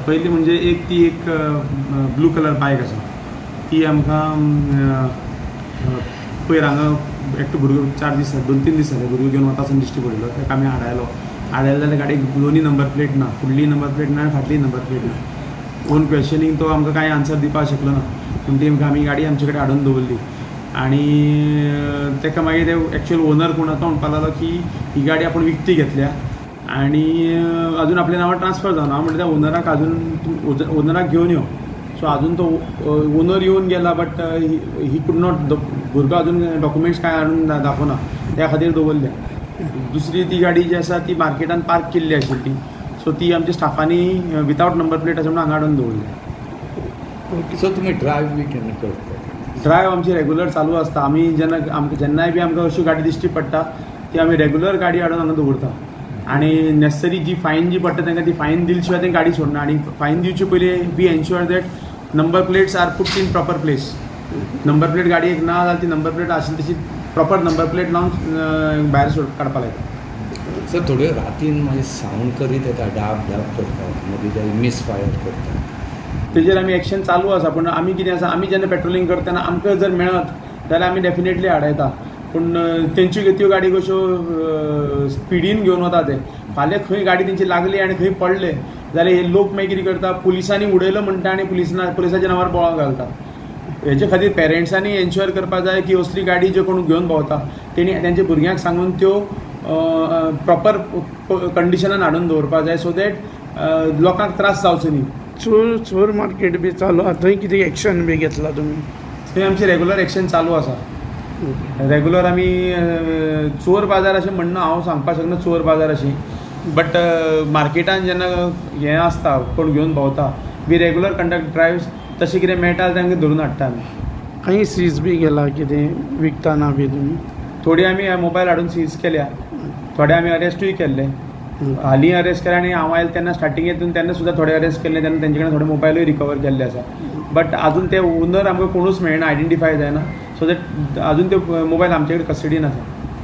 पहिली म्हणजे एक ब्लू कलर बायक आसा ती आमकां पयर हांगा एकटो भुरगो 4 दीस 2-3 दीस जाले भुरगो घेवन वता आसतना दिश्टी पडलो ताका आमी हाडलो जाल्यार गाडयेक दोनी नंबर प्लेट ना, फुडली नंबर प्लेट ना आनी फाटली नंबर प्लेट ना. ओन क्वेश्चनींग तो आमकां कांय आन्सर दिवपाक शकलो ना पूण ती आमी गाडी आमचे कडेन हाडून दवरली आनी ताका मागीर ते एक्चुअल ओनर कोण तो म्हणपाक लागलो की ही गाडी आपण विकती घेतल्या आणि अजून आपल्या नावार ट्रान्सफर जावना. हांव म्हणटा ओनराक अजून ओनराक घेवन यो. सो अजून तो ओनर येवन गेला बट ही कूड नॉट भुरगो अजून डॉक्युमेंट्स काय हाडून दाखोवना त्या खातीर दवरल्या. दुसरी ती गाडी जी आसा ती मार्केटान पार्क केल्ली आशिल्ली सो ती आमच्या स्टाफांनी विथआउट नंबर प्लेट आसा म्हणून हांगा हाडून दवरल्या. सो तुमी ड्रायव्ह बी केन्ना करता? ड्रायव्ह आमची रेग्युलर चालू आसता. आमी जेन्नाय बी आमकां अशी गाडी दिश्टी पडटा ती आमी रेग्युलर गाडी हाडून हांगा दवरता आणि नेसेसरी जी फायन जी पडटा तांकां ती फायन दिले शिवाय तें गाडी सोडना. आणि फायन दिवचे पयलीं we ensure that number plates are put in proper place. Number plate गाडयेक ना जाल्यार ती नंबर प्लेट आशिल्ली तशी प्रॉपर नंबर प्लेट लावन भायर काडपाक लायता. सर थोड्यो रातीन मागीर सावंड करीत येता, डाब करतात मागीर ते मिसफायर करतात. तेजेर आमी एक्शन चालू आसा पूण आमी कितें आसा आमी जेन्ना पेट्रोलिंग करतना आमकां जर मेळत जाल्यार आमी डेफिनेटली हाडयता पूण तेंच्यो त्यो गाडी कश्यो स्पिडीन घेवन वता ते. फाल्यां खंय गाडी तेंची लागली आनी खंय पडले जाल्यार हे लोक मागीर कितें करता पुलिसांनी उडयलो म्हणटा आनी पुलिसाच्या नांवार बोवाळ घालता. हेजे खातीर पेरंट्सांनी एन्श्योर करपाक जाय की असली गाडी ज्यो कोण घेवन भोंवता तेणी तेंच्या भुरग्यांक सांगून त्यो प्रॉपर कंडिशनान हाडून दवरपाक जाय सो दॅट लोकांक त्रास जावचो न्ही. चोर मार्केट बी चालू आसा थंय कितें एक्शन बी घेतला तुमी? थंय आमची रेग्युलर एक्शन चालू आसा. रेग्युलर आमी चोर बाजार अशें म्हणना हांव सांगपाक शकना चोर बाजार अशी बट मार्केटान जेन्ना हें आसता कोण घेवन भोंवता वी रेग्युलर कंडक्ट ड्रायव्स तशें कितें मेळटा तांकां धरून हाडटा आमी. खंय सीज बी केला कितें विकताना बी तुमी? थोडी आमी मोबायल हाडून सीज केल्या, थोडे आमी अरेस्टूय केल्ले. हालीं अरेस्ट केले आनी हांव आयले तेन्ना स्टार्टिंगेतून तेन्ना सुद्दां थोडे अरेस्ट केल्ले तेन्ना तेंचे कडेन थोडे मोबायलूय रिकवर केल्ले आसा बट अजून ते ओनर आमकां कोणूच मेळना, आयडेंटिफाय जायना सो दॅट अजून ते मोबायल आमचे कडेन कस्टडीन आसा.